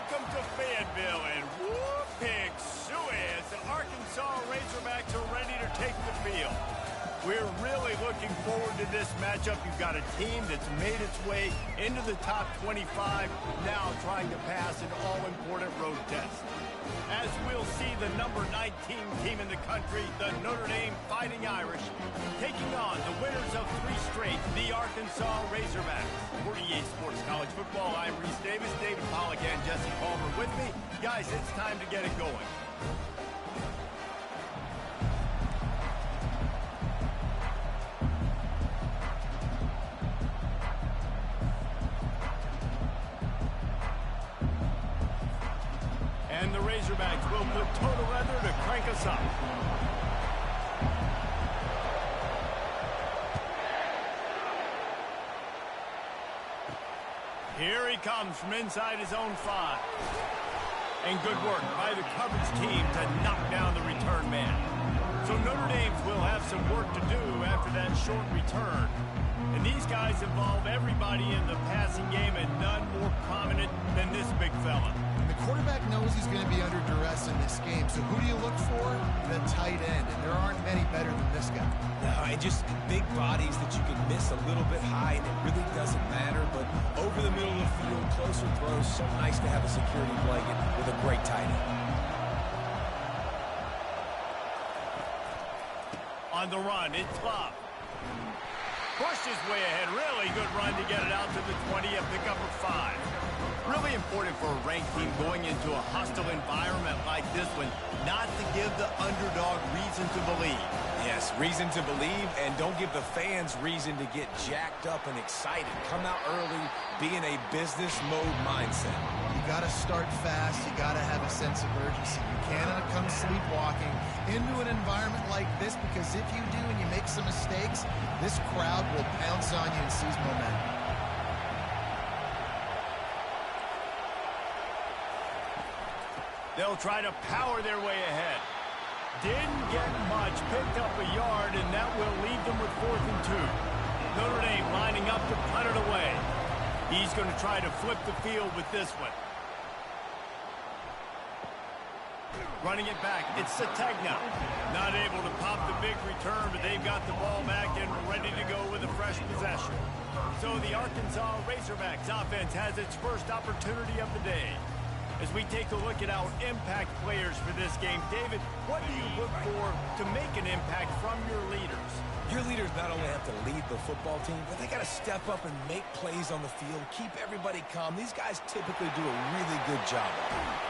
Welcome to Fayetteville, and whoop, pig suey as the Arkansas Razorbacks are ready to take the field. We're really looking forward to this matchup. You've got a team that's made its way into the top 25, now trying to pass an all-important road test. As we'll see the number 19 team in the country, the Notre Dame Fighting Irish, taking on the winners of 3 straight, the Arkansas Razorbacks. For EA Sports College Football, I'm Reese Davis, David Pollack, and Jesse Palmer with me. Guys, it's time to get it going. And the Razorbacks will put total leather to crank us up. Here he comes from inside his own 5. And good work by the coverage team to knock down the return man. So Notre Dame will have some work to do after that short return. And these guys involve everybody in the passing game, and none more prominent than this big fella. The quarterback knows he's going to be under duress in this game, so who do you look for? The tight end, and there aren't many better than this guy. No, and just big bodies that you can miss a little bit high, and it really doesn't matter, but over the middle of the field, closer throws, so nice to have a security blanket with a great tight end. On the run, it's Love. Pushed his way ahead. Really good run to get it out to the 20 and pick up a 5. Really important for a ranked team going into a hostile environment like this one, not to give the underdog reason to believe. Yes, reason to believe, and don't give the fans reason to get jacked up and excited. Come out early, be in a business mode mindset. You got to start fast. You got to have a sense of urgency. You cannot come sleepwalking into an environment like this, because if you do and you make some mistakes, this crowd will pounce on you and seize momentum. They'll try to power their way ahead. Didn't get much, picked up a yard, and that will leave them with 4th and 2. Notre Dame lining up to punt it away. He's going to try to flip the field with this one. Running it back, it's Kttn. Not able to pop the big return, but they've got the ball back and ready to go with a fresh possession. So the Arkansas Razorbacks offense has its first opportunity of the day. As we take a look at our impact players for this game, David, what do you look for to make an impact from your leaders? Your leaders not only have to lead the football team, but they got to step up and make plays on the field, keep everybody calm. These guys typically do a really good job.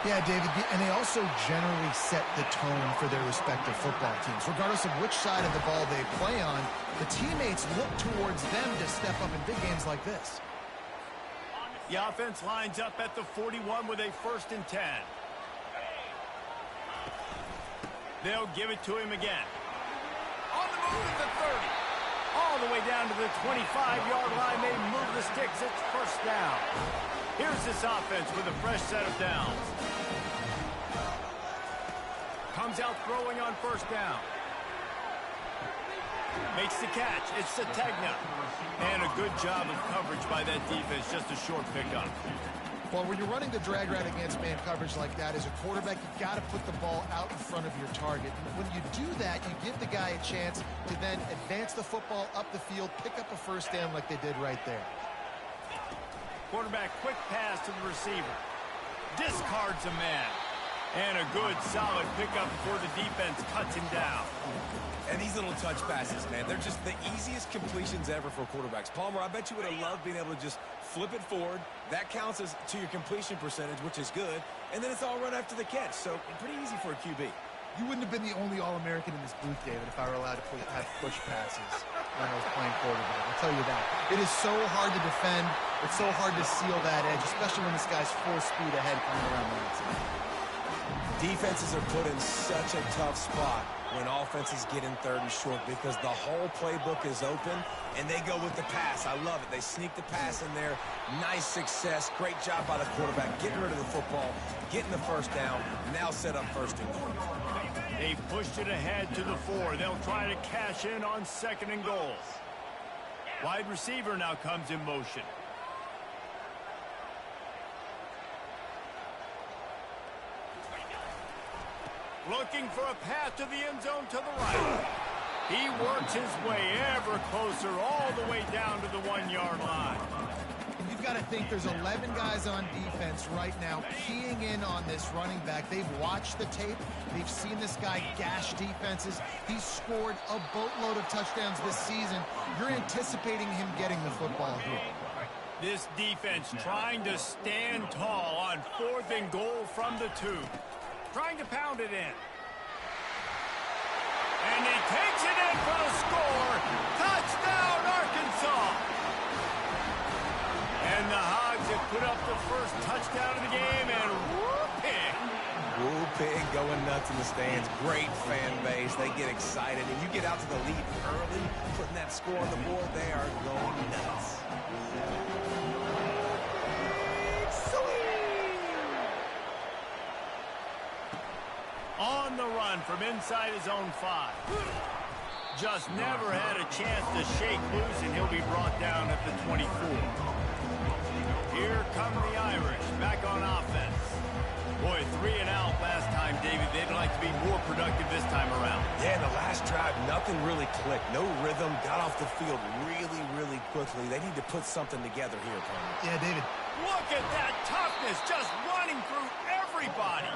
Yeah, David, and they also generally set the tone for their respective football teams. Regardless of which side of the ball they play on, the teammates look towards them to step up in big games like this. The offense lines up at the 41 with a 1st and 10. They'll give it to him again. On the move at the 30. All the way down to the 25-yard line. They move the sticks. It's 1st down. Here's this offense with a fresh set of downs. Comes out throwing on 1st down. Makes the catch. It's Kttn. And a good job of coverage by that defense. Just a short pickup. Well, when you're running the drag route against man coverage like that, as a quarterback, you've got to put the ball out in front of your target. And when you do that, you give the guy a chance to then advance the football up the field, pick up a 1st down like they did right there. Quarterback, quick pass to the receiver. Discards a man. And a good, solid pickup before the defense cuts him down. And these little touch passes, man, they're just the easiest completions ever for quarterbacks. Palmer, I bet you would have loved being able to just flip it forward. That counts as to your completion percentage, which is good. And then it's all run after the catch, so pretty easy for a QB. You wouldn't have been the only All-American in this booth, David, if I were allowed to have push passes when I was playing quarterback. I'll tell you that. It is so hard to defend. It's so hard to seal that edge, especially when this guy's full speed ahead coming around the outside. Defenses are put in such a tough spot when offenses get in 3rd and short, because the whole playbook is open and they go with the pass. I love it. They sneak the pass in there. Nice success. Great job by the quarterback getting rid of the football, getting the 1st down, now set up 1st and goal. They pushed it ahead to the 4. They'll try to cash in on 2nd and goal. Wide receiver now comes in motion. Looking for a path to the end zone to the right. He works his way ever closer all the way down to the 1-yard line. You've got to think there's 11 guys on defense right now keying in on this running back. They've watched the tape. They've seen this guy gash defenses. He's scored a boatload of touchdowns this season. You're anticipating him getting the football here. This defense trying to stand tall on 4th and goal from the 2. Trying to pound it in. And he takes it in for the score. Touchdown, Arkansas. And the Hogs have put up the first touchdown of the game, and whoop-pig. Whoop-pig going nuts in the stands. Great fan base. They get excited. And you get out to the lead early, putting that score on the board, they are going nuts. On the run from inside his own 5. Just never had a chance to shake loose, and he'll be brought down at the 24. Here come the Irish, back on offense. Boy, 3 and out last time, David. They'd like to be more productive this time around. Yeah, in the last drive, nothing really clicked. No rhythm, got off the field really quickly. They need to put something together here, opponent. Yeah, David. Look at that toughness, just running through everybody.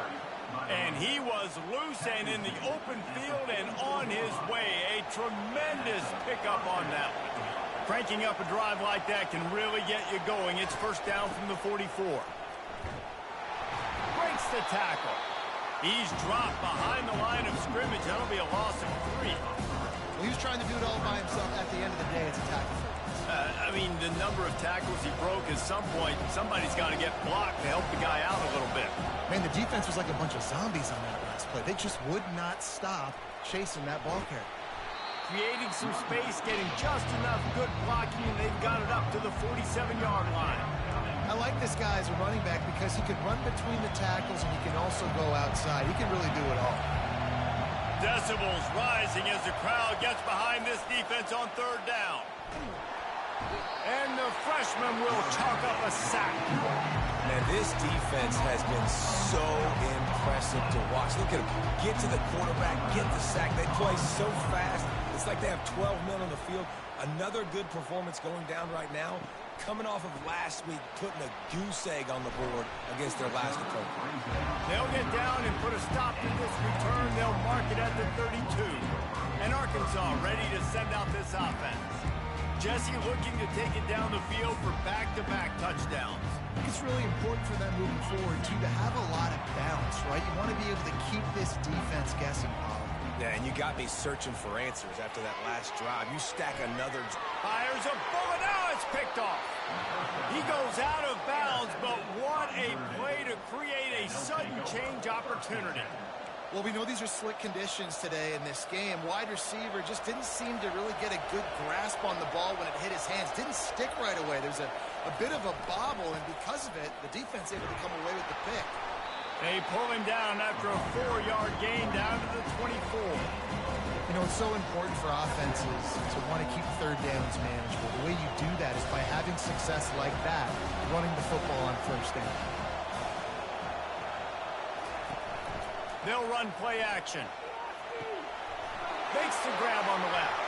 And he was loose and in the open field and on his way. A tremendous pickup on that one. Cranking up a drive like that can really get you going. It's first down from the 44. Breaks the tackle. He's dropped behind the line of scrimmage. That'll be a loss of 3. Well, he was trying to do it all by himself. At the end of the day, it's a tackle. I mean, the number of tackles he broke at some point, somebody's got to get blocked to help the guy out a little bit. Man, the defense was like a bunch of zombies on that last play. They just would not stop chasing that ball carrier. Creating some space, getting just enough good blocking, and they've got it up to the 47-yard line. I like this guy as a running back because he can run between the tackles and he can also go outside. He can really do it all. Decibels rising as the crowd gets behind this defense on 3rd down. And the freshman will chalk up a sack. Man, this defense has been so impressive to watch. Look at them. Get to the quarterback, get the sack. They play so fast. It's like they have 12 men on the field. Another good performance going down right now. Coming off of last week, putting a goose egg on the board against their last opponent. They'll get down and put a stop to this return. They'll mark it at the 32. And Arkansas ready to send out this offense. Jesse looking to take it down the field for back-to-back touchdowns. It's really important for them moving forward, too, to have a lot of balance, right? You want to be able to keep this defense guessing, Bob. Yeah, and you got me searching for answers after that last drive. You stack another... Fires a bullet. Now it's picked off. He goes out of bounds, but what a play to create a sudden change opportunity. Well, we know these are slick conditions today in this game. Wide receiver just didn't seem to really get a good grasp on the ball when it hit his hands. Didn't stick right away. There's a bit of a bobble, and because of it, the defense able to come away with the pick. They pull him down after a 4-yard gain down to the 24. You know, it's so important for offenses to want to keep 3rd downs manageable. The way you do that is by having success like that, running the football on 1st down. They'll run play action. Makes the grab on the left.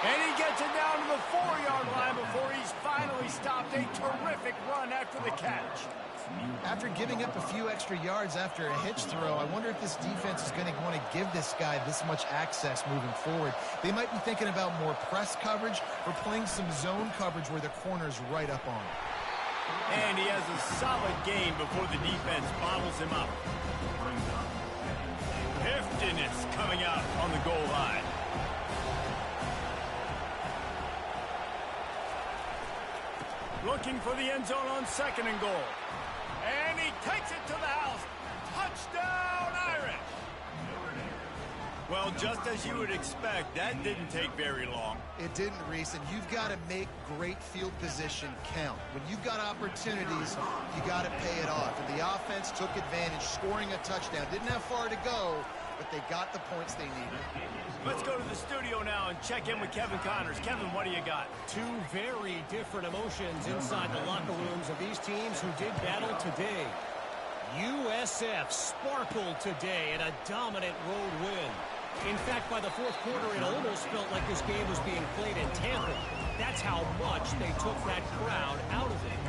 And he gets it down to the 4-yard line before he's finally stopped. A terrific run after the catch. After giving up a few extra yards after a hitch throw, I wonder if this defense is going to want to give this guy this much access moving forward. They might be thinking about more press coverage or playing some zone coverage where the corner's right up on him. And he has a solid gain before the defense bottles him up. Kttn is coming out on the goal line. Looking for the end zone on 2nd and goal. And he takes it to the house. Touchdown, Irish! Well, just as you would expect, that didn't take very long. It didn't, Reese, and you've got to make great field position count. When you've got opportunities, you got to pay it off. And the offense took advantage, scoring a touchdown. Didn't have far to go, but they got the points they needed. Let's go to the studio now and check in with Kevin Connors. Kevin, what do you got? 2 very different emotions inside the locker rooms of these teams who did battle today. SF sparkled today in a dominant road win. In fact, by the fourth quarter, it almost felt like this game was being played in Tampa. That's how much they took that crowd out of it.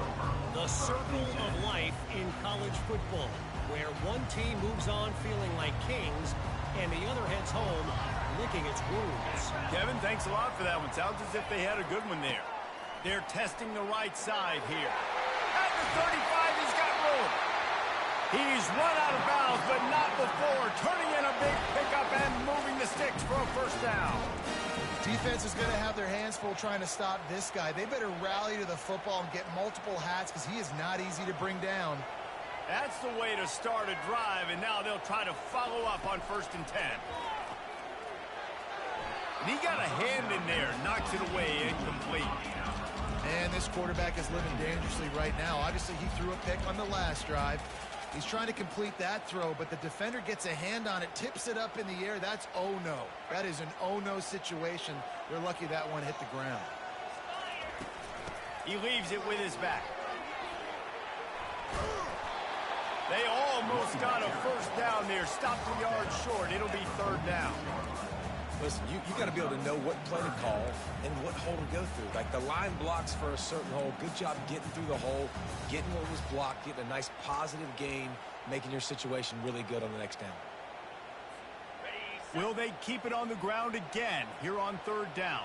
The circle of life in college football, where one team moves on feeling like kings and the other heads home licking its wounds. Kevin, thanks a lot for that one. Sounds as if they had a good one there. They're testing the right side here. At the 35, he's got room. He's run out of bounds, but not before. Turning in a big pickup and moving the sticks for a first down. Defense is going to have their hands full trying to stop this guy. They better rally to the football and get multiple hats because he is not easy to bring down. That's the way to start a drive, and now they'll try to follow up on 1st and 10. And he got a hand in there, knocks it away, incomplete. And this quarterback is living dangerously right now. Obviously, he threw a pick on the last drive. He's trying to complete that throw, but the defender gets a hand on it, tips it up in the air. That's oh-no. That is an oh-no situation. They're lucky that one hit the ground. He leaves it with his back. They almost got a first down there. Stopped a yard short. It'll be 3rd down. Listen, you got to be able to know what play to call and what hole to go through. Like the line blocks for a certain hole. Good job getting through the hole, getting what was blocked, getting a nice positive gain, making your situation really good on the next down. Will they keep it on the ground again here on 3rd down?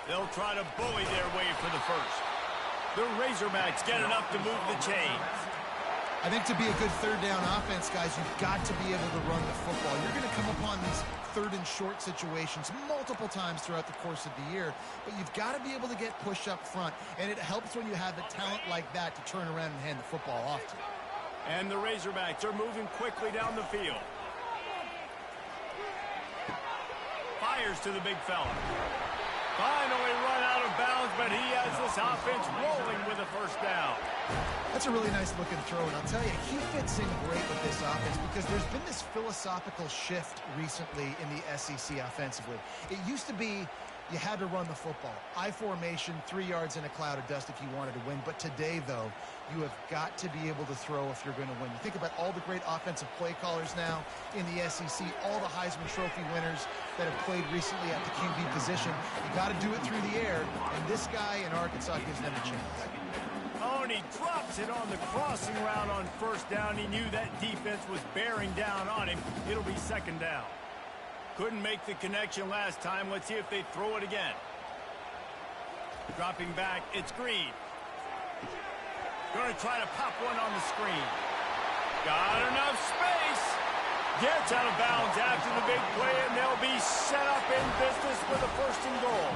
They'll try to bully their way for the first. The Razorbacks get enough to move the chains. I think to be a good 3rd down offense, guys, you've got to be able to run the football. You're going to come upon these 3rd and short situations multiple times throughout the course of the year, but you've got to be able to get push up front, and it helps when you have a talent like that to turn around and hand the football off to. And the Razorbacks are moving quickly down the field. Fires to the big fella. Finally run out of bounds, but he has this offense rolling with a first down. That's a really nice looking throw, and I'll tell you, he fits in great with this offense because there's been this philosophical shift recently in the SEC offensively. It used to be you had to run the football. I formation, 3 yards in a cloud of dust if you wanted to win. But today, though, you have got to be able to throw if you're going to win. You think about all the great offensive play callers now in the SEC, all the Heisman Trophy winners that have played recently at the QB position. You got to do it through the air, and this guy in Arkansas gives them a chance. Oh, and he drops it on the crossing route on first down. He knew that defense was bearing down on him. It'll be 2nd down. Couldn't make the connection last time. Let's see if they throw it again. Dropping back, it's Green. Going to try to pop one on the screen. Got enough space. Gets out of bounds after the big play, and they'll be set up in business with a 1st and goal.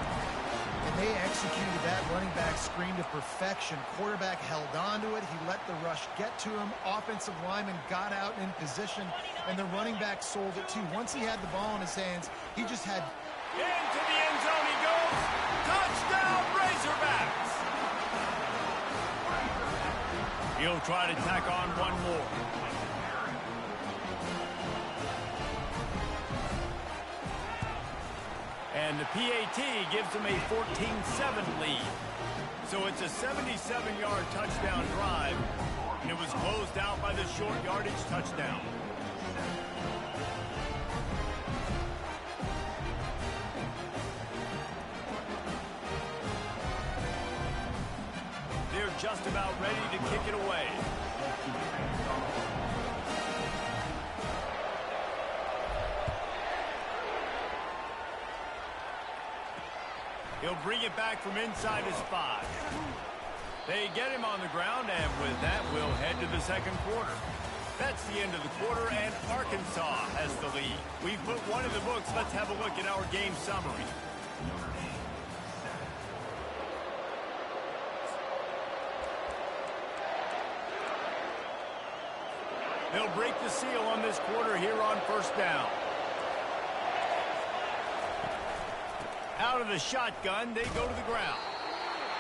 And they executed that running back screen to perfection. Quarterback held on to it. He let the rush get to him. Offensive lineman got out in position, and the running back sold it too. Once he had the ball in his hands, he just had... Into the end zone he goes. Touchdown, Razorbacks. He'll try to tack on one more. And the PAT gives them a 14-7 lead. So it's a 77-yard touchdown drive, and it was closed out by the short yardage touchdown. They're just about ready to kick it away. He'll bring it back from inside his 5. They get him on the ground, and with that, we'll head to the 2nd quarter. That's the end of the quarter, and Arkansas has the lead. We've put one in the books. Let's have a look at our game summary. They'll break the seal on this quarter here on 1st down. Out of the shotgun, they go to the ground.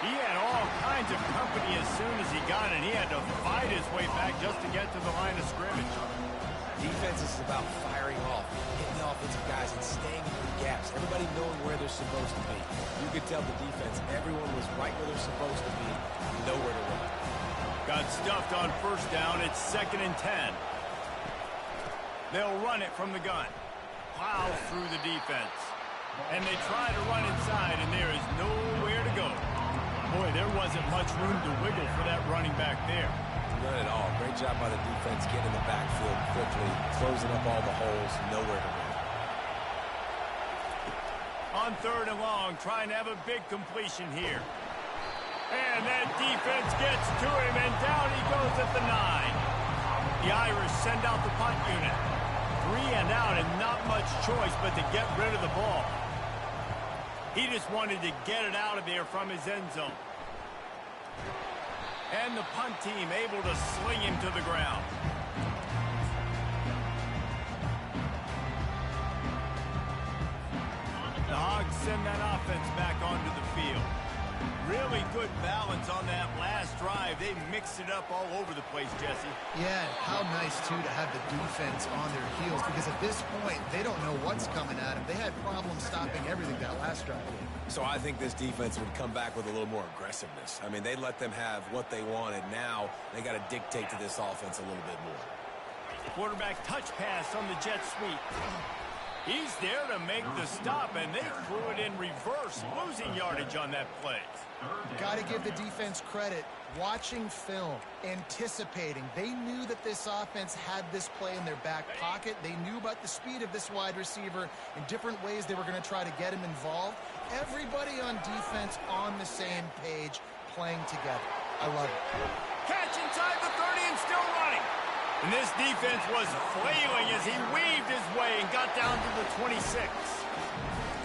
He had all kinds of company as soon as he got it. He had to fight his way back just to get to the line of scrimmage. Defense is about firing off, hitting the offensive guys, and staying in the gaps. Everybody knowing where they're supposed to be. You could tell the defense, everyone was right where they're supposed to be, nowhere to run. Got stuffed on first down. It's 2nd and 10. They'll run it from the gun. Plows through the defense. And they try to run inside, and there is nowhere to go. Boy, there wasn't much room to wiggle for that running back there. None at all. Great job by the defense getting in the backfield quickly, closing up all the holes, nowhere to go. On 3rd and long, trying to have a big completion here. And that defense gets to him, and down he goes at the 9. The Irish send out the punt unit. 3 and out, and not much choice but to get rid of the ball. He just wanted to get it out of there from his end zone. And the punt team able to sling him to the ground. The Hogs send that offense back onto the field. Really good balance on that last drive. They mixed it up all over the place, Jesse. Yeah, how nice, too, to have the defense on their heels, because at this point, they don't know what's coming at them. They had problems stopping everything that last drive. So I think this defense would come back with a little more aggressiveness. I mean, they let them have what they wanted. Now they got to dictate to this offense a little bit more. Quarterback touch pass on the jet sweep. He's there to make the stop, and they threw it in reverse, losing yardage on that play. Got to give the defense credit. Watching film, anticipating. They knew that this offense had this play in their back pocket. They knew about the speed of this wide receiver in different ways they were going to try to get him involved. Everybody on defense on the same page, playing together. I love it. Catch inside the 30 and still running. And this defense was flailing as he weaved his way and got down to the 26.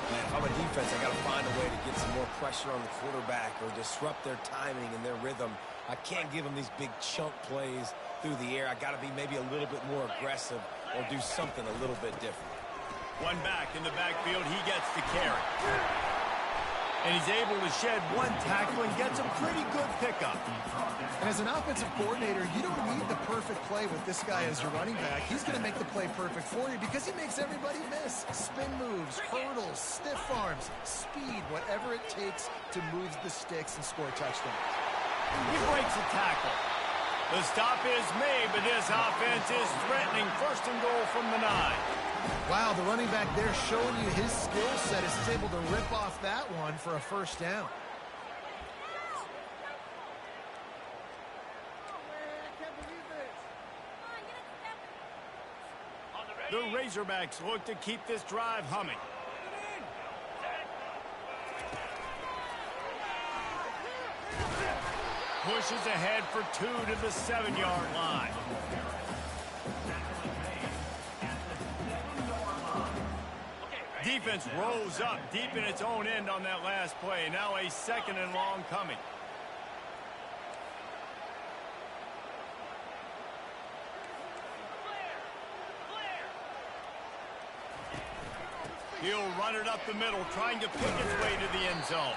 Man, if I'm a defense, I got to find a way to get some more pressure on the quarterback or disrupt their timing and their rhythm. I can't give them these big chunk plays through the air. I got to be maybe a little bit more aggressive or do something a little bit different. One back in the backfield, he gets the carry. And he's able to shed one tackle and gets a pretty good pickup. And as an offensive coordinator, you don't need the perfect play with this guy as your running back. He's going to make the play perfect for you because he makes everybody miss. Spin moves, hurdles, stiff arms, speed, whatever it takes to move the sticks and score touchdowns. He breaks a tackle. The stop is made, but this offense is threatening. 1st and goal from the 9. Wow, the running back there showing you his skill set as he's able to rip off that one for a 1st down. The Razorbacks look to keep this drive humming. Pushes ahead for 2 to the 7-yard line. Defense rose up deep in its own end on that last play. Now a 2nd and long coming. He'll run it up the middle, trying to pick its way to the end zone.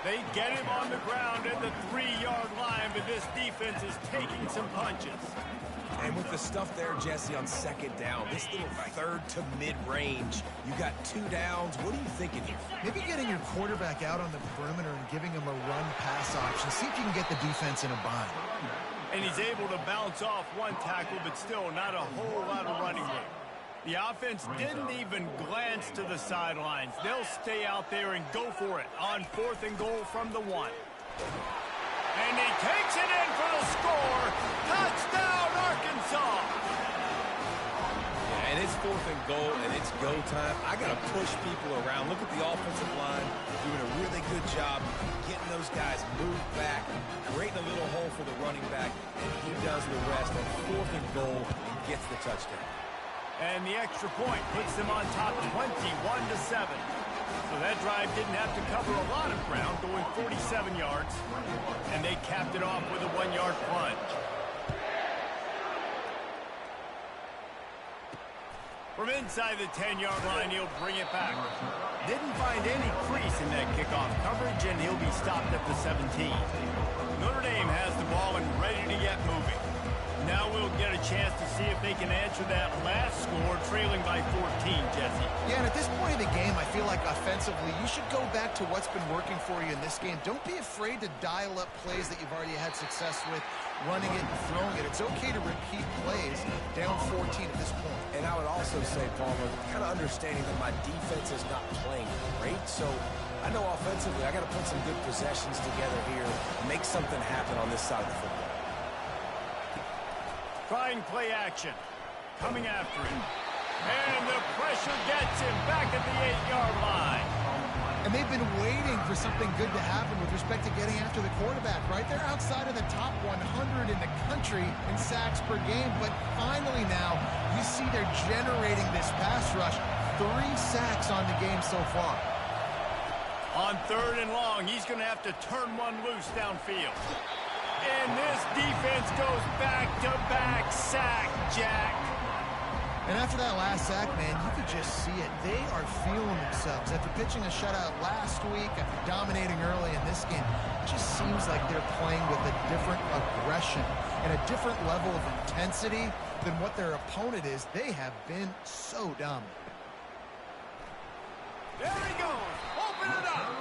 They get him on the ground at the 3-yard line, but this defense is taking some punches. And with the stuff there, Jesse, on 2nd down, this little 3rd to mid-range, you got 2 downs. What are you thinking here? Maybe getting your quarterback out on the perimeter and giving him a run-pass option. See if you can get the defense in a bind. And he's able to bounce off one tackle, but still not a whole lot of running room. The offense didn't even glance to the sidelines. They'll stay out there and go for it on 4th and goal from the 1. And he takes it in for the score. Touchdown, Arkansas. Yeah, and it's 4th and goal, and it's go time. I got to push people around. Look at the offensive line doing a really good job getting those guys moved back, creating a little hole for the running back, and he does the rest on 4th and goal and gets the touchdown. And the extra point puts them on top 21-7. So that drive didn't have to cover a lot of ground, going 47 yards. And they capped it off with a 1-yard plunge. From inside the 10-yard line, he'll bring it back. Didn't find any crease in that kickoff coverage, and he'll be stopped at the 17. Notre Dame has the ball and ready to get moving. Now we'll get a chance to see see if they can answer that last score, trailing by 14, Jesse. Yeah, and at this point of the game, I feel like offensively, you should go back to what's been working for you in this game. Don't be afraid to dial up plays that you've already had success with, running it and throwing it. It's okay to repeat plays down 14 at this point. And I would also say, Palmer, kind of understanding that my defense is not playing great, so I know offensively I got to put some good possessions together here and make something happen on this side of the football. Trying play action. Coming after him. And the pressure gets him back at the 8-yard line. And they've been waiting for something good to happen with respect to getting after the quarterback, right? They're outside of the top 100 in the country in sacks per game, but finally now you see they're generating this pass rush. 3 sacks on the game so far. On 3rd and long, he's going to have to turn one loose downfield. And this defense goes back-to-back sack, Jack. And after that last sack, man, you could just see it. They are feeling themselves. After pitching a shutout last week, after dominating early in this game, it just seems like they're playing with a different aggression and a different level of intensity than what their opponent is. They have been so dominant. There he goes. Open it up.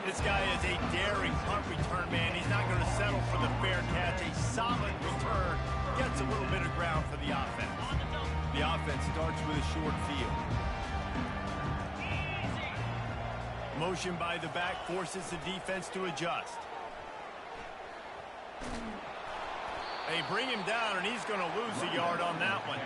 This guy is a daring punt return, man. He's not going to settle for the fair catch. A solid return gets a little bit of ground for the offense. The offense starts with a short field. Motion by the back forces the defense to adjust. They bring him down, and he's going to lose a yard on that one.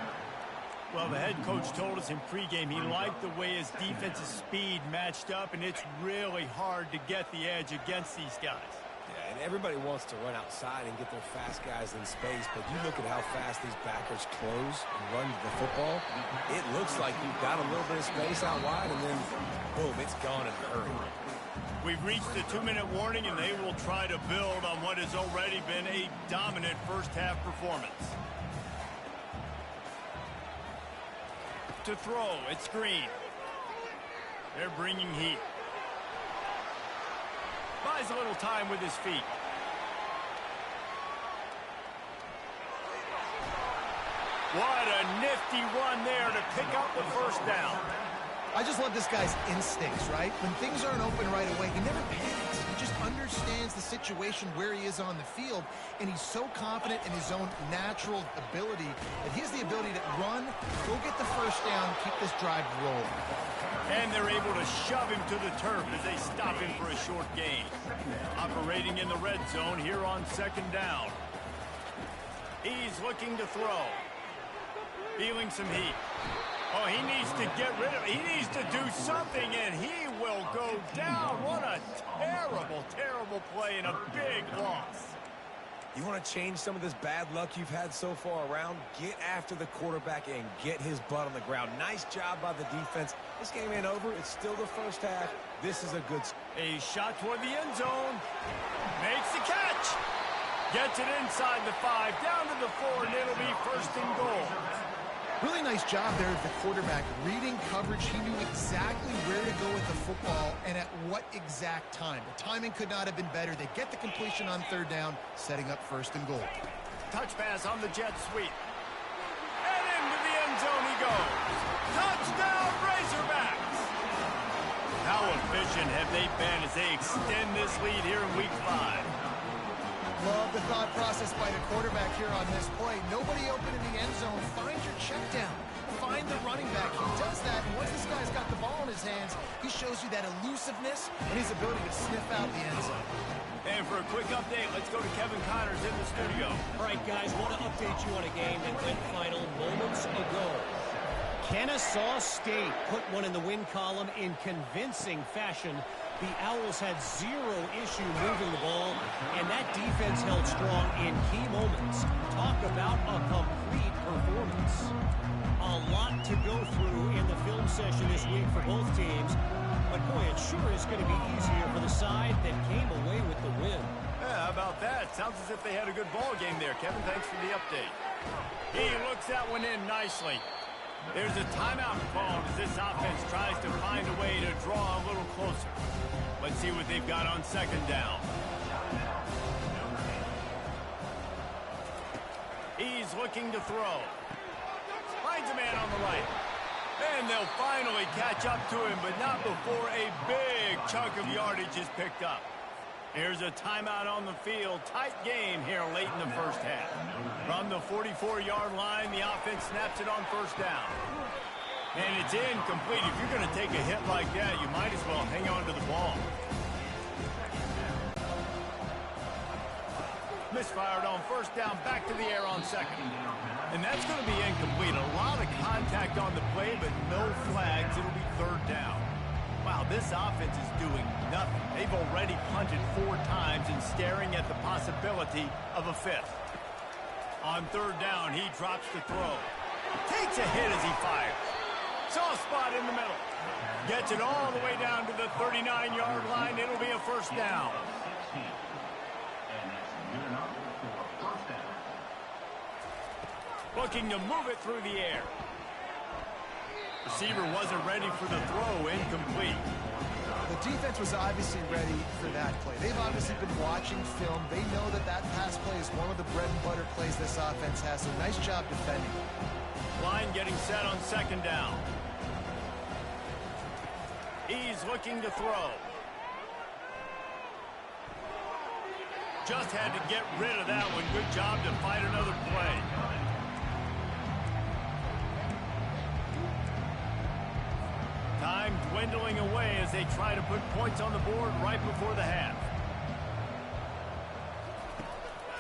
Well, the head coach told us in pregame he liked the way his defensive speed matched up, and it's really hard to get the edge against these guys. Yeah, and everybody wants to run outside and get their fast guys in space, but you look at how fast these backers close and run to the football. It looks like you've got a little bit of space out wide, and then, boom, it's gone in a hurry. We've reached the 2-minute warning, and they will try to build on what has already been a dominant first-half performance. To throw, it's Green. They're bringing heat. Buys a little time with his feet. What a nifty run there to pick up the first down. I just love this guy's instincts, right? When things aren't open right away, he never panics. He just understands the situation where he is on the field, and he's so confident in his own natural ability that he has the ability to run, go get the first down, keep this drive rolling. And they're able to shove him to the turf as they stop him for a short gain. Operating in the red zone here on 2nd down. He's looking to throw. Feeling some heat. Oh, he needs to get rid of it. He needs to do something, and he will go down. What a terrible, terrible play and a big loss. You want to change some of this bad luck you've had so far around? Get after the quarterback and get his butt on the ground. Nice job by the defense. This game ain't over. It's still the first half. This is a good... A shot toward the end zone. Makes the catch. Gets it inside the 5, down to the 4, and it'll be 1st and goal. Really nice job there at the quarterback. Reading coverage, he knew exactly where to go with the football and at what exact time. The timing could not have been better. They get the completion on 3rd down, setting up 1st and goal. Touch pass on the jet sweep. And into the end zone he goes. Touchdown, Razorbacks! How efficient have they been as they extend this lead here in Week 5? Love the thought process by the quarterback here on this play. Nobody open in the end zone. Find your check down. Find the running back. He does that, and once this guy's got the ball in his hands, he shows you that elusiveness and his ability to sniff out the end zone. And for a quick update, let's go to Kevin Connors in the studio. All right, guys, want to update you on a game that went final moments ago. Kennesaw State put one in the win column in convincing fashion. The Owls had 0 issue moving the ball, and that defense held strong in key moments. Talk about a complete performance. A lot to go through in the film session this week for both teams, but boy, it sure is going to be easier for the side that came away with the win. Yeah, how about that? Sounds as if they had a good ball game there. Kevin, thanks for the update. He looks that one in nicely. There's a timeout called as this offense tries to find a way to draw a little closer. Let's see what they've got on 2nd down. He's looking to throw. finds a man on the right. And they'll finally catch up to him, but not before a big chunk of yardage is picked up. Here's a timeout on the field. Tight game here late in the first half. From the 44-yard line, the offense snaps it on first down. And it's incomplete. If you're going to take a hit like that, you might as well hang on to the ball. Misfired on first down, back to the air on second. And that's going to be incomplete. A lot of contact on the play, but no flags. It'll be third down. Wow, this offense is doing nothing. They've already punted 4 times and staring at the possibility of a 5th. On third down, he drops to throw. Takes a hit as he fires. Soft spot in the middle. Gets it all the way down to the 39-yard line. It'll be a first down. Looking to move it through the air. Receiver wasn't ready for the throw. Incomplete. The defense was obviously ready for that play. They've obviously been watching film. They know that that pass play is one of the bread and butter plays this offense has. So nice job defending. Line getting set on second down. He's looking to throw. Just had to get rid of that one. Good job to fight another play. Time dwindling away as they try to put points on the board right before the half.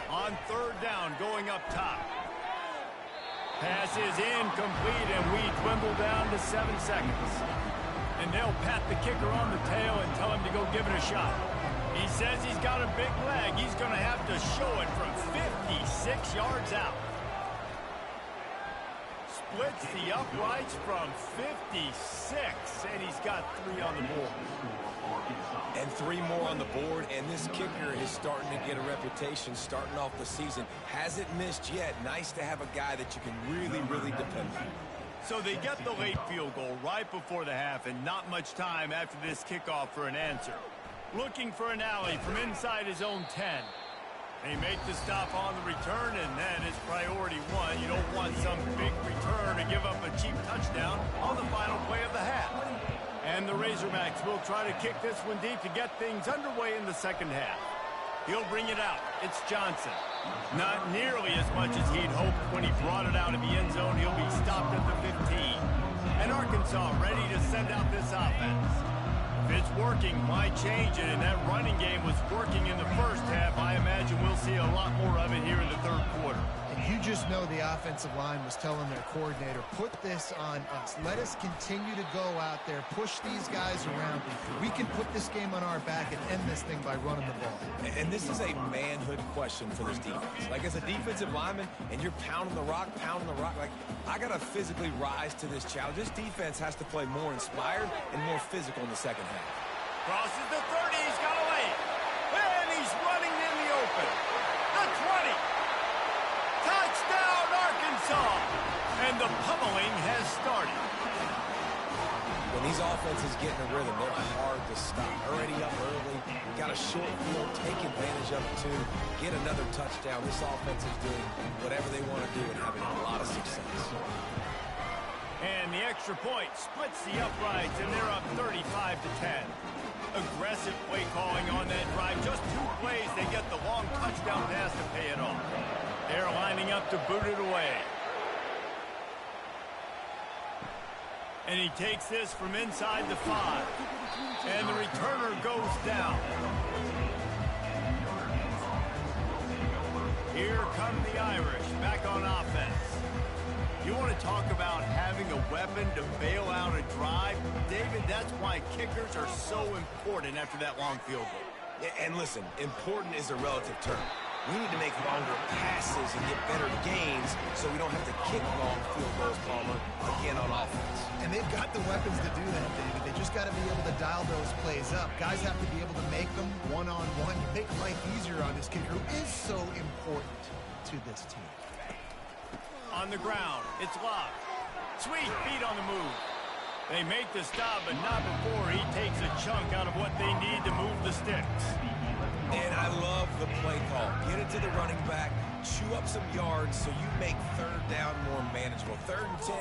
On third down, going up top. Pass is incomplete, and we dwindle down to 7 seconds. And they'll pat the kicker on the tail and tell him to go give it a shot. He says he's got a big leg. He's going to have to show it from 56 yards out. Splits the uprights from 56, and he's got 3 on the board. And 3 more on the board, and this kicker is starting to get a reputation starting off the season. Hasn't missed yet. Nice to have a guy that you can really, really depend on. So they get the late field goal right before the half, and not much time after this kickoff for an answer. Looking for an alley from inside his own 10. They make the stop on the return, and that is priority 1. You don't want some big return to give up a cheap touchdown on the final play of the half. And the Razorbacks will try to kick this one deep to get things underway in the second half. He'll bring it out. It's Johnson. Not nearly as much as he'd hoped when he brought it out of the end zone. He'll be stopped at the 15. And Arkansas ready to send out this offense. If it's working, why change it? And that running game was working in the first half. I imagine we'll see a lot more of it here in the third quarter. And you just know the offensive line was telling their coordinator, put this on us. Let us continue to go out there, push these guys around. We can put this game on our back and end this thing by running the ball. And this is a manhood question for this defense. Like, as a defensive lineman, and you're pounding the rock, like, I got to physically rise to this challenge. This defense has to play more inspired and more physical in the second half. Crosses the 30, he's got a lane. And he's running in the open. The 20. Touchdown, Arkansas. And the pummeling has started. When these offenses get in a rhythm, they're hard to stop. Already up early, got a short field, take advantage of it too, get another touchdown. This offense is doing whatever they want to do and having a lot of success. And the extra point splits the uprights, and they're up 35-10. Aggressive play calling on that drive. Just 2 plays, they get the long touchdown pass to pay it off. They're lining up to boot it away. And he takes this from inside the 5. And the returner goes down. Here come the Irish back on offense. You want to talk about having a weapon to bail out a drive? David, that's why kickers are so important after that long field goal. Yeah, and listen, important is a relative term. We need to make longer passes and get better gains so we don't have to kick long field goals, Palmer, again on offense. And they've got the weapons to do that, David. They just got to be able to dial those plays up. Guys have to be able to make them one-on-one. Make life easier on this kicker, who is so important to this team. On the ground, it's locked. Sweet feet on the move. They make the stop, but not before he takes a chunk out of what they need to move the sticks. And I love the play call. Get it to the running back, chew up some yards so you make third down more manageable. 3rd and 10,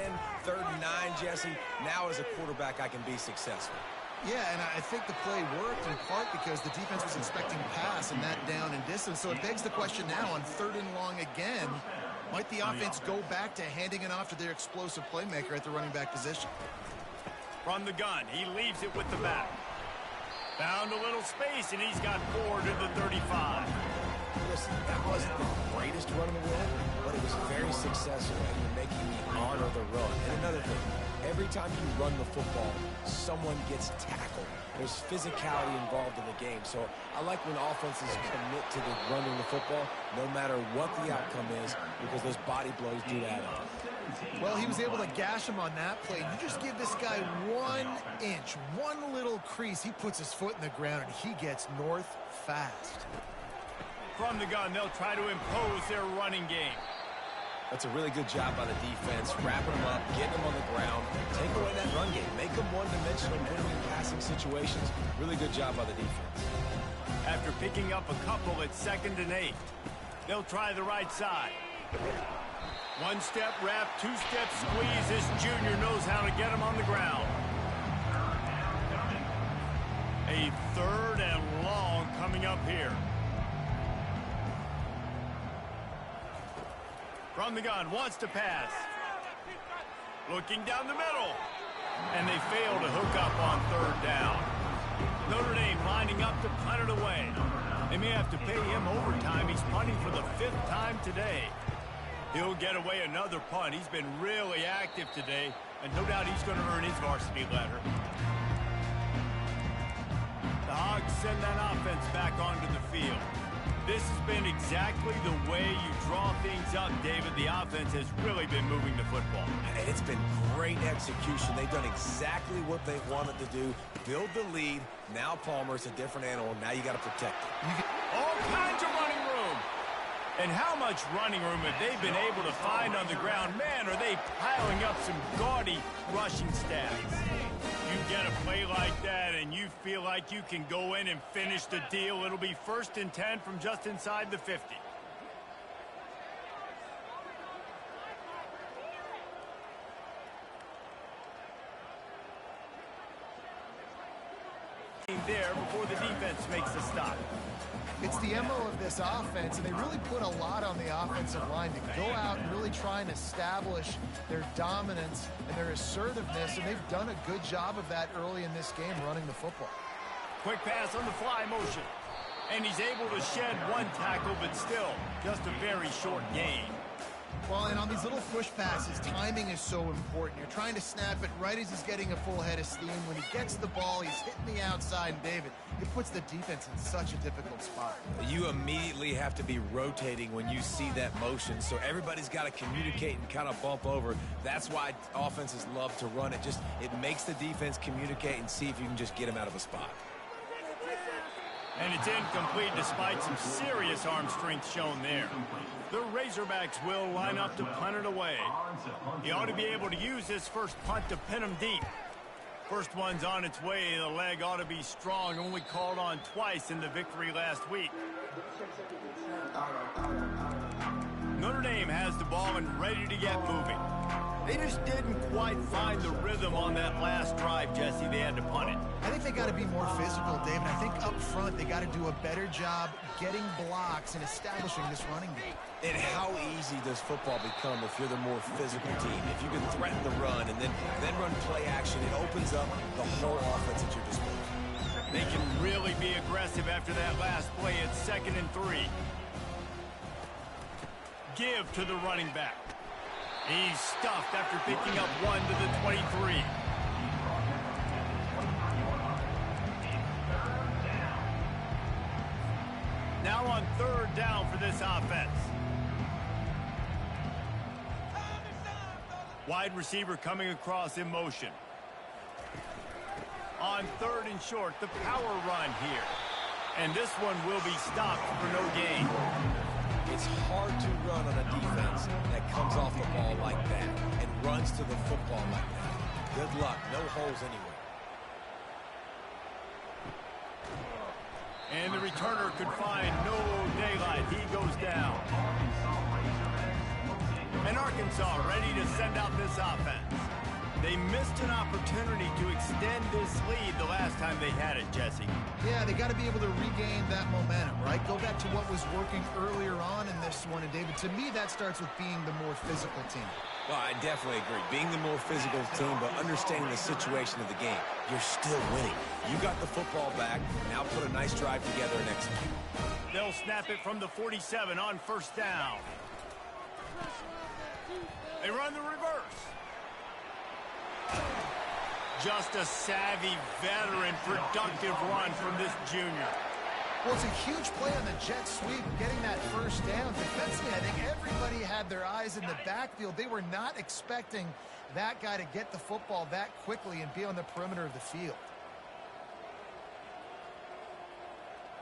3rd and 9, Jesse. Now as a quarterback, I can be successful. Yeah, and I think the play worked in part because the defense was expecting pass and that down and distance. So it begs the question now on 3rd and long again, might the offense go back to handing it off to their explosive playmaker at the running back position? From the gun, he leaves it with the back. Found a little space, and he's got 4 to the 35. Listen, that wasn't the greatest run in the world, but it was very successful in making me honor the run. And another thing, every time you run the football, someone gets tackled. There's physicality involved in the game. So I like when offenses commit to the running the football, no matter what the outcome is, because those body blows do add up. Well, he was able to gash him on that play. You just give this guy 1 inch, one little crease. He puts his foot in the ground, and he gets north fast. From the gun, they'll try to impose their running game. That's a really good job by the defense, wrapping them up, getting them on the ground, take away that run game, make them one-dimensional, put them in passing situations. Really good job by the defense. After picking up a couple, it's 2nd and 8. They'll try the right side. 1-step wrap, 2-step squeeze. This junior knows how to get him on the ground. A 3rd and long coming up here. From the gun, wants to pass. Looking down the middle. And they fail to hook up on 3rd down. Notre Dame lining up to punt it away. They may have to pay him overtime. He's punting for the 5th time today. He'll get away another punt. He's been really active today, and no doubt he's going to earn his varsity letter. The Hogs send that offense back onto the field. This has been exactly the way you draw things up, David. The offense has really been moving the football. And it's been great execution. They've done exactly what they wanted to do. Build the lead. Now Palmer's a different animal. Now you got to protect it. All kinds of running room. And how much running room have they been able to find on the ground? Man, are they piling up some gaudy rushing stats. You get a play like that and you feel like you can go in and finish the deal. It'll be 1st and 10 from just inside the 50. There before the defense makes a stop. It's the MO of this offense, and they really put a lot on the offensive line to go out and really try and establish their dominance and their assertiveness, and they've done a good job of that early in this game running the football. Quick pass on the fly motion. And he's able to shed 1 tackle, but still just a very short gain. Well, and on these little push passes, timing is so important. You're trying to snap it right as he's getting a full head of steam. When he gets the ball, he's hitting the outside, and David, it puts the defense in such a difficult spot. You immediately have to be rotating when you see that motion, so everybody's got to communicate and kind of bump over. That's why offenses love to run it. It makes the defense communicate and see if you can just get him out of a spot. And it's incomplete despite some serious arm strength shown there. The Razorbacks will line up to punt it away. He ought to be able to use this first punt to pin him deep. First one's on its way. The leg ought to be strong. Only called on twice in the victory last week. Notre Dame has the ball and ready to get moving. They just didn't quite find the rhythm on that last drive, Jesse. They had to punt it. I think they got to be more physical, David. I think up front they got to do a better job getting blocks and establishing this running game. And how easy does football become if you're the more physical team? If you can threaten the run and then run play action, it opens up the whole offense at your disposal. They can really be aggressive after that last play. It's 2nd and 3. Give to the running back. He's stuffed after picking up 1 to the 23. Now on 3rd down for this offense. Wide receiver coming across in motion. On 3rd and short, the power run here. And this one will be stopped for no gain. It's hard to run on a defense that comes off the ball like that and runs to the football like that. Good luck. No holes anywhere. And the returner could find no daylight. He goes down. And Arkansas ready to send out this offense. They missed an opportunity to extend this lead the last time they had it, Jesse. Yeah, they got to be able to regain that momentum, right? Go back to what was working earlier on in this one. And, David, to me, that starts with being the more physical team. Well, I definitely agree. Being the more physical team, but understanding the situation of the game. You're still winning. You got the football back. Now put a nice drive together and execute. They'll snap it from the 47 on first down. They run the reverse. Just a savvy, veteran, productive run from this junior. Well, it's a huge play on the jet sweep, getting that first down. Defensively, I think everybody had their eyes in the backfield. They were not expecting that guy to get the football that quickly and be on the perimeter of the field.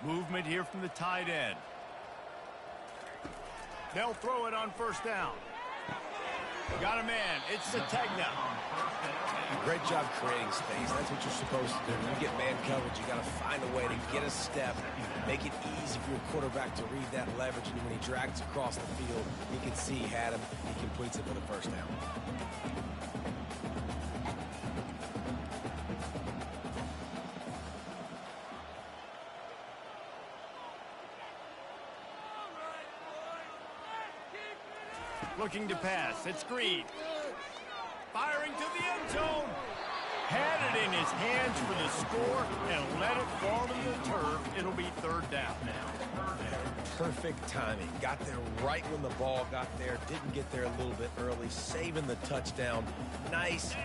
Movement here from the tight end. They'll throw it on first down. Got a man. It's Kttn. Great job creating space. That's what you're supposed to do. When you get man coverage, you got to find a way to get a step, make it easy for your quarterback to read that leverage, and when he drags across the field, he can see he had him. He completes it for the first down. Looking to pass. It's Green. Firing to the end zone. Had it in his hands for the score and let it fall to the turf. It'll be third down now. Perfect timing. Got there right when the ball got there. Didn't get there a little bit early. Saving the touchdown. Nice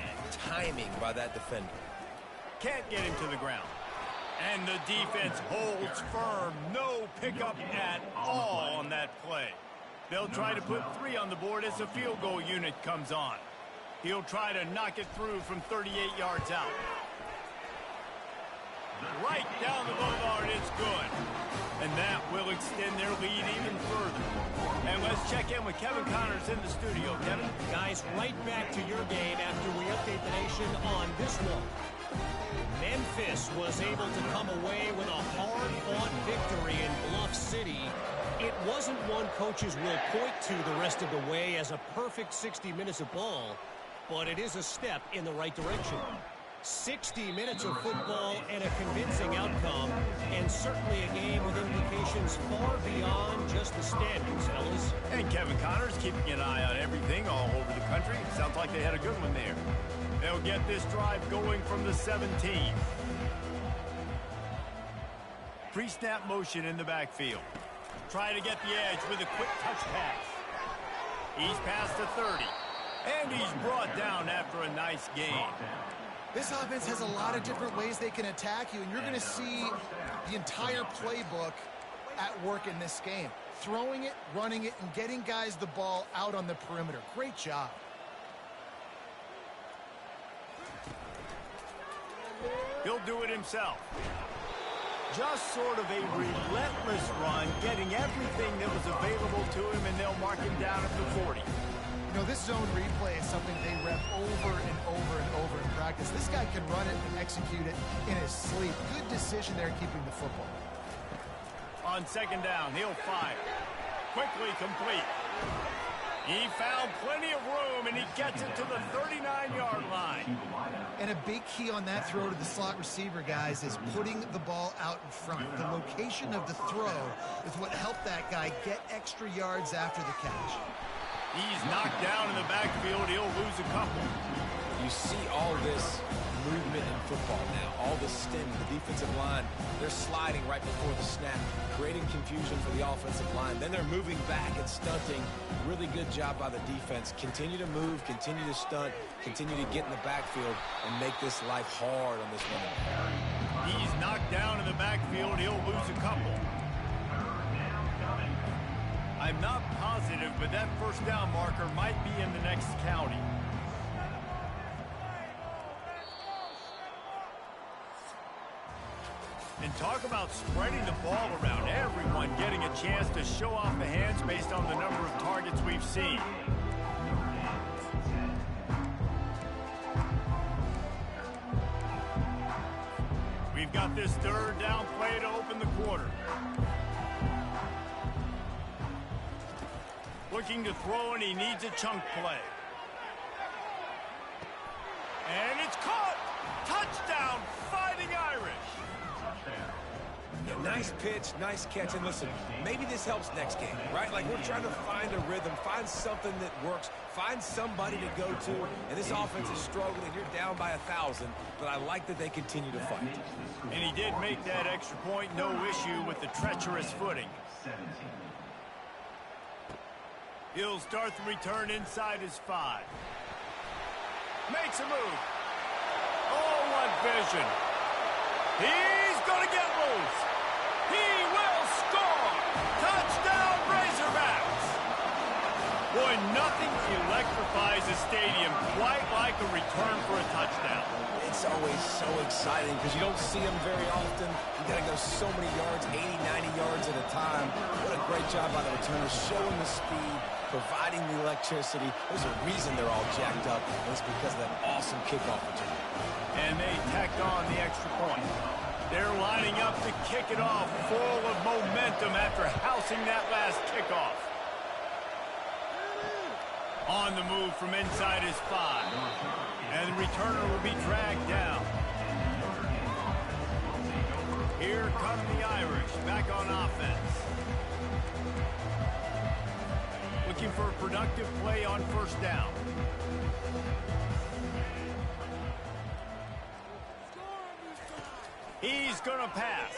timing by that defender. Can't get him to the ground. And the defense holds firm. No pickup at all on that play. They'll try to put 3 on the board as the field goal unit comes on. He'll try to knock it through from 38 yards out. Right down the boulevard, it's good. And that will extend their lead even further. And let's check in with Kevin Connors in the studio. Kevin? Guys, right back to your game after we update the nation on this one. Memphis was able to come away with a hard-fought victory in Bluff City. It wasn't one coaches will point to the rest of the way as a perfect 60 minutes of ball, but it is a step in the right direction. 60 minutes of football and a convincing outcome, and certainly a game with implications far beyond just the standings, fellas. And Kevin Connors keeping an eye on everything all over the country. Sounds like they had a good one there. They'll get this drive going from the 17. Pre-snap motion in the backfield. Try to get the edge with a quick touch pass. He's past the 30. And he's brought down after a nice gain. This offense has a lot of different ways they can attack you, and you're going to see the entire playbook at work in this game. Throwing it, running it, and getting guys the ball out on the perimeter. Great job. He'll do it himself. Just sort of a relentless run, getting everything that was available to him, and they'll mark him down at the 40. You know, this zone replay is something they rep over and over and over in practice. This guy can run it and execute it in his sleep. Good decision there keeping the football. On second down, he'll fire. Quickly complete. He found plenty of room, and he gets it to the 39-yard line. And a big key on that throw to the slot receiver, guys, is putting the ball out in front. The location of the throw is what helped that guy get extra yards after the catch. He's knocked down in the backfield. He'll lose a couple. You see all this movement in football now. All this stint, the defensive line, they're sliding right before the snap, creating confusion for the offensive line. Then they're moving back and stunting. Really good job by the defense. Continue to move, continue to stunt, continue to get in the backfield and make this life hard on this one. He's knocked down in the backfield. He'll lose a couple. I'm not positive, but that first down marker might be in the next county. And talk about spreading the ball around. Everyone getting a chance to show off the hands based on the number of targets we've seen. We've They've got this third down play to open the quarter. Looking to throw, and he needs a chunk play. And it's caught! Touchdown, Fighting Irish! Yeah, nice pitch, nice catch. And listen, maybe this helps next game, right? Like, we're trying to find a rhythm, find something that works, find somebody to go to. And this offense is struggling. You're down by 1,000, but I like that they continue to fight. And he did make that extra point, no issue with the treacherous footing. He'll start the return inside his 5. Makes a move. Oh, what vision. He's going to get loose. He will score. Touchdown, Razorbacks. Boy, nothing electrifies a stadium quite like a return for a touchdown. It's always so exciting because you don't see them very often. You got to go so many yards, 80, 90 yards at a time. What a great job by the returners, showing the speed, providing the electricity. There's a reason they're all jacked up, and it's because of that awesome kickoff return. And they tacked on the extra point. They're lining up to kick it off, full of momentum after housing that last kickoff. On the move from inside his 5. And the returner will be dragged down. Here come the Irish back on offense. Looking for a productive play on first down. He's going to pass.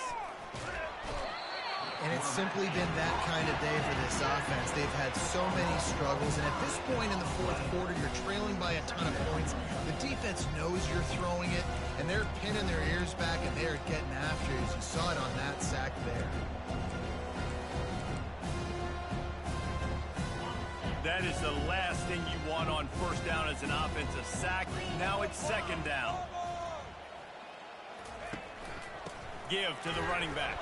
And it's simply been that kind of day for this offense. They've had so many struggles, and at this point in the fourth quarter, you're trailing by a ton of points. The defense knows you're throwing it, and they're pinning their ears back, and they're getting after you. As you saw it on that sack there. That is the last thing you want on first down as an offensive sack. Now it's second down. Give to the running back.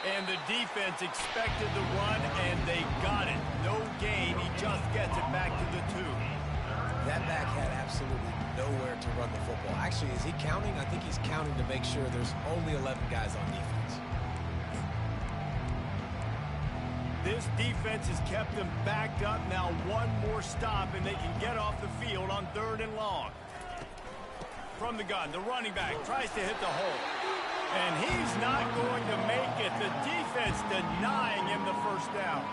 And the defense expected the run, and they got it. No gain. He just gets it back to the 2. That back had absolutely nowhere to run the football. Actually, is he counting? I think he's counting to make sure there's only 11 guys on defense. This defense has kept them backed up. Now one more stop, and they can get off the field on 3rd and long. From the gun, the running back tries to hit the hole. And he's not going to make it. The defense denying him the first down.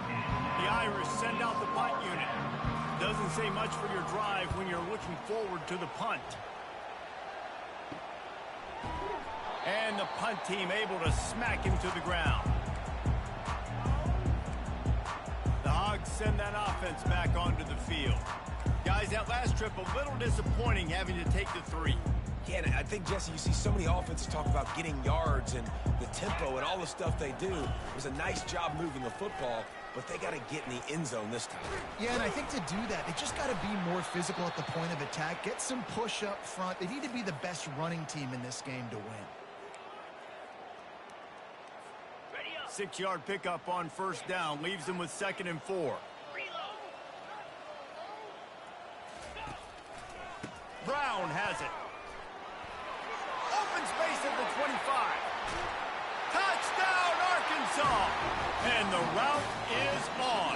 The Irish send out the punt unit. Doesn't say much for your drive when you're looking forward to the punt. And the punt team able to smack him to the ground. The Hogs send that offense back onto the field. Guys, that last trip a little disappointing having to take the 3. Yeah, and I think, Jesse, you see so many offenses talk about getting yards and the tempo and all the stuff they do. It was a nice job moving the football, but they got to get in the end zone this time. Yeah, and I think to do that, they just got to be more physical at the point of attack, get some push up front. They need to be the best running team in this game to win. 6-yard pickup on first down leaves them with 2nd and 4. Brown has it. Open space at the 25. Touchdown, Arkansas! And the route is on.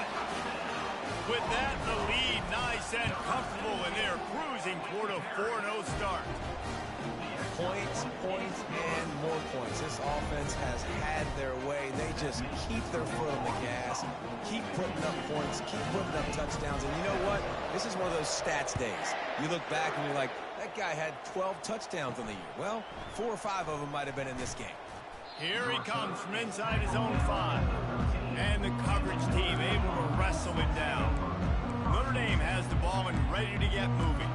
With that, the lead nice and comfortable, and they're cruising toward a 4-0 start. Points, points, and more points. This offense has had their way. They just keep their foot on the gas, keep putting up points, keep putting up touchdowns. And you know what? This is one of those stats days. You look back and you're like, that guy had 12 touchdowns on the year. Well, 4 or 5 of them might have been in this game. Here he comes from inside his own 5. And the coverage team able to wrestle it down. Notre Dame has the ball and ready to get moving.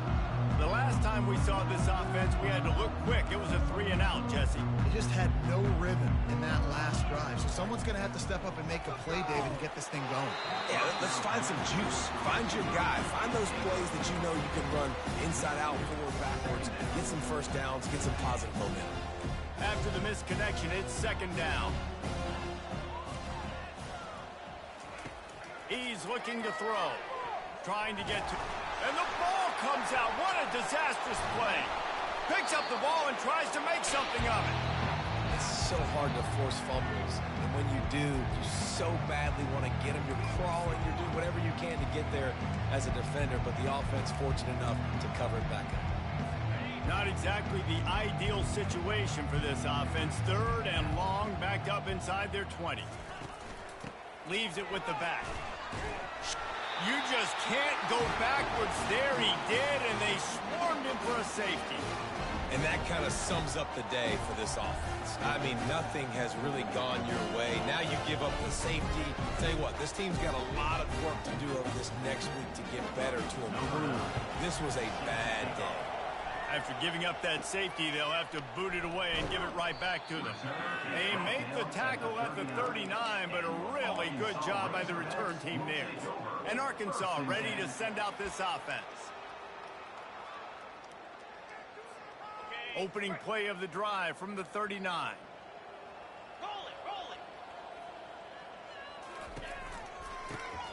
The last time we saw this offense, we had to look quick. It was a 3-and-out, Jesse. They just had no rhythm in that last drive. So someone's going to have to step up and make a play, David, and get this thing going. Yeah, let's find some juice. Find your guy. Find those plays that you know you can run inside out, forward, backwards. Get some first downs. Get some positive momentum. After the missed connection, it's 2nd down. He's looking to throw. Trying to get to... And the ball comes out. What a disastrous play. Picks up the ball and tries to make something of it. hard to force fumbles. And when you do, you so badly want to get them. You're crawling. You're doing whatever you can to get there as a defender. But the offense fortunate enough to cover it back up. Not exactly the ideal situation for this offense. 3rd and long, backed up inside their 20. Leaves it with the back. You just can't go backwards there. He did, and they swarmed him for a safety. And that kind of sums up the day for this offense. I mean, nothing has really gone your way. Now you give up the safety. Tell you what, this team's got a lot of work to do over this next week to get better, to improve. This was a bad day. After giving up that safety, they'll have to boot it away and give it right back to them. They made the tackle at the 39, but a really good job by the return team there. And Arkansas ready to send out this offense. Opening play of the drive from the 39.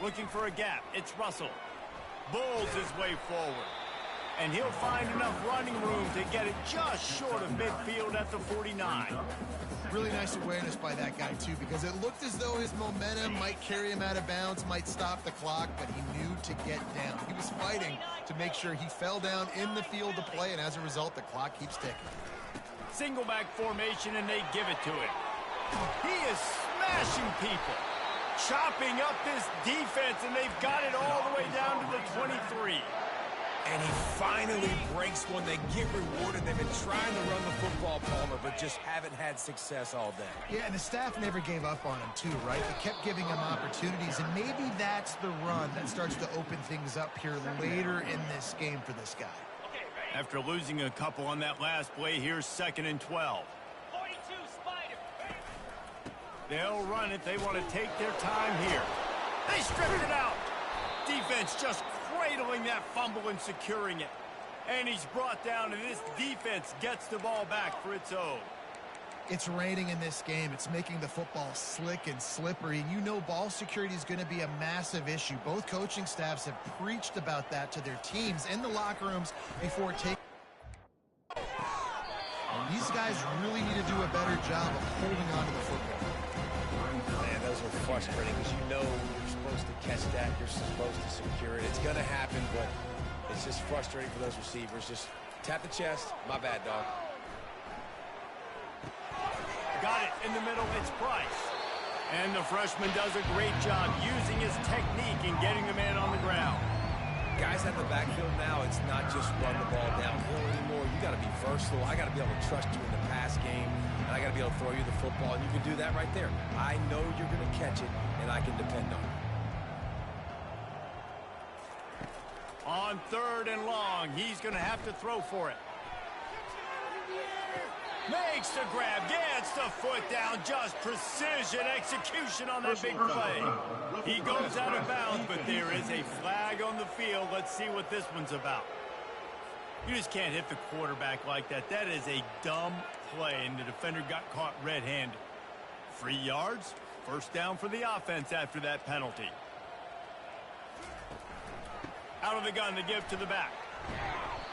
Looking for a gap. It's Russell. Bulls his way forward. And he'll find enough running room to get it just short of midfield at the 49. Really nice awareness by that guy, too, because it looked as though his momentum might carry him out of bounds, might stop the clock, but he knew to get down. He was fighting to make sure he fell down in the field to play, and as a result, the clock keeps ticking. Single back formation, and they give it to him. He is smashing people, chopping up this defense, and they've got it all the way down to the 23. And he finally breaks one. They get rewarded. They've been trying to run the football, Palmer, but just haven't had success all day. Yeah, and the staff never gave up on him, too, right? They kept giving him opportunities, and maybe that's the run that starts to open things up here later in this game for this guy. After losing a couple on that last play, here's 2nd and 12. 42 Spider. They'll run it. They want to take their time here. They stripped it out. Defense just cradling that fumble and securing it. And he's brought down, and this defense gets the ball back for its own. It's raining in this game. It's making the football slick and slippery. And you know ball security is going to be a massive issue. Both coaching staffs have preached about that to their teams in the locker rooms before taking. And these guys really need to do a better job of holding on to the football. Man, those are frustrating because you know you're supposed to catch that. You're supposed to secure it. It's going to happen, but it's just frustrating for those receivers. Just tap the chest. My bad, dog. Got it in the middle. It's Price. And the freshman does a great job using his technique and getting the man on the ground. Guys at the backfield now, it's not just run the ball downhill anymore. You got to be versatile. I got to be able to trust you in the pass game, and I got to be able to throw you the football, and you can do that right there. I know you're going to catch it, and I can depend on it. On 3rd and long, he's going to have to throw for it. Makes the grab, gets the foot down, just precision execution on that big play. He goes out of bounds, but there is a flag on the field. Let's see what this one's about. You just can't hit the quarterback like that. That is a dumb play, and the defender got caught red-handed. 3 yards, 1st down for the offense after that penalty. Out of the gun to give to the back.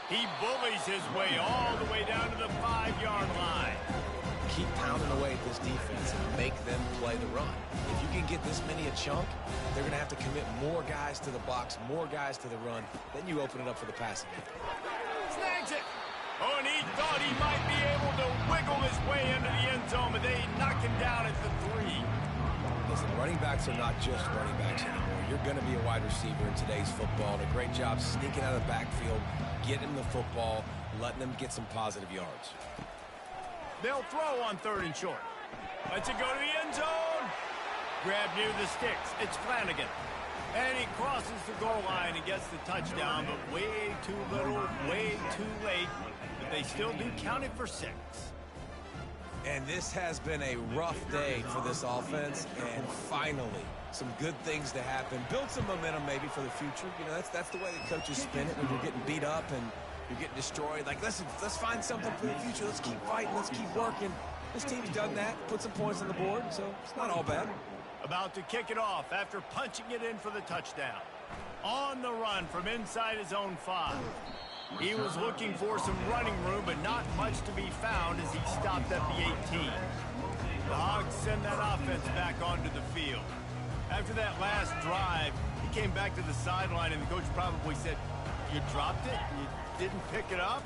He bullies his way all the way down to the 5-yard line. Keep pounding away at this defense and make them play the run. If you can get this many a chunk, they're going to have to commit more guys to the box, more guys to the run. Then you open it up for the passing game. Snags it. Oh, and he thought he might be able to wiggle his way into the end zone, but they knock him down at the 3. Listen, running backs are not just running backs anymore. You're going to be a wide receiver in today's football. And a great job sneaking out of the backfield, getting the football, letting them get some positive yards. They'll throw on 3rd and short. Lets it go to the end zone. Grab near the sticks. It's Flanagan. And he crosses the goal line and gets the touchdown, but way too little, way too late. But they still do count it for 6. And this has been a rough day for this offense, and finally, some good things to happen. Build some momentum maybe for the future. You know, that's the way that coaches spin it when you're getting beat up and you're getting destroyed. Like, listen, let's find something for the future. Let's keep fighting. Let's keep working. This team's done that, put some points on the board, so it's not all bad. About to kick it off after punching it in for the touchdown. On the run from inside his own 5. He was looking for some running room, but not much to be found as he stopped at the 18. The Hogs send that offense back onto the field. After that last drive, he came back to the sideline, and the coach probably said, "You dropped it? You didn't pick it up?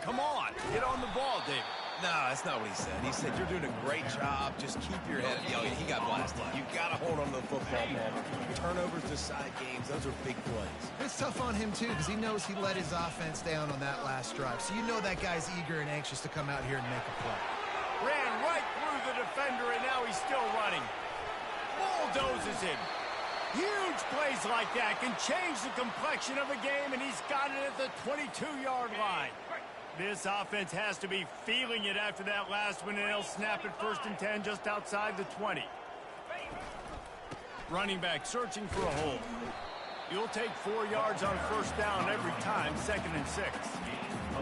Come on, get on the ball, David." No, that's not what he said. He said, "You're doing a great job. Just keep your head." Yo, he got blasted. You got to hold on to the football, man. Turnovers decide games. Those are big plays. It's tough on him, too, because he knows he let his offense down on that last drive. So you know that guy's eager and anxious to come out here and make a play. Ran right through the defender, and now he's still running. Bulldozes him. Huge plays like that can change the complexion of a game, and he's got it at the 22-yard line. This offense has to be feeling it after that last one, and they'll snap it 1st and 10 just outside the 20. Running back searching for a hole. You'll take 4 yards on 1st down every time, 2nd and 6.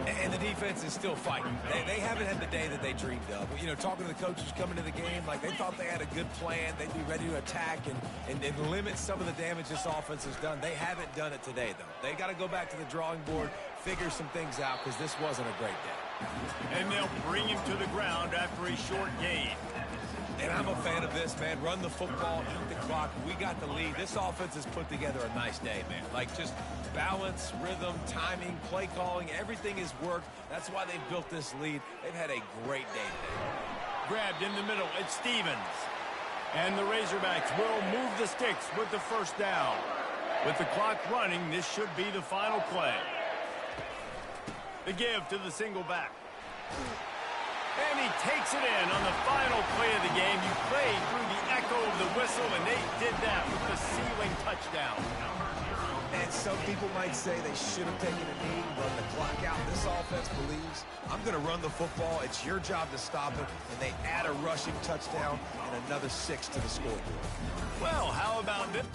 And the defense is still fighting. They haven't had the day that they dreamed of. You know, talking to the coaches coming to the game, like they thought they had a good plan. They'd be ready to attack and limit some of the damage this offense has done. They haven't done it today, though. They got to go back to the drawing board, figure some things out, because this wasn't a great day. And they'll bring him to the ground after a short gain. And I'm a fan of this, man. Run the football, eat the clock. We got the lead. This offense has put together a nice day, man. Like, just balance, rhythm, timing, play calling, everything has worked. That's why they've built this lead. They've had a great day today. Grabbed in the middle, it's Stevens. And the Razorbacks will move the sticks with the 1st down. With the clock running, this should be the final play. The give to the single back. And he takes it in on the final play of the game. You played through the echo of the whistle, and they did that with the ceiling touchdown. And some people might say they should have taken a knee, run the clock out. this offense believes I'm going to run the football. It's your job to stop it. And they add a rushing touchdown and another 6 to the scoreboard. Well, how about this?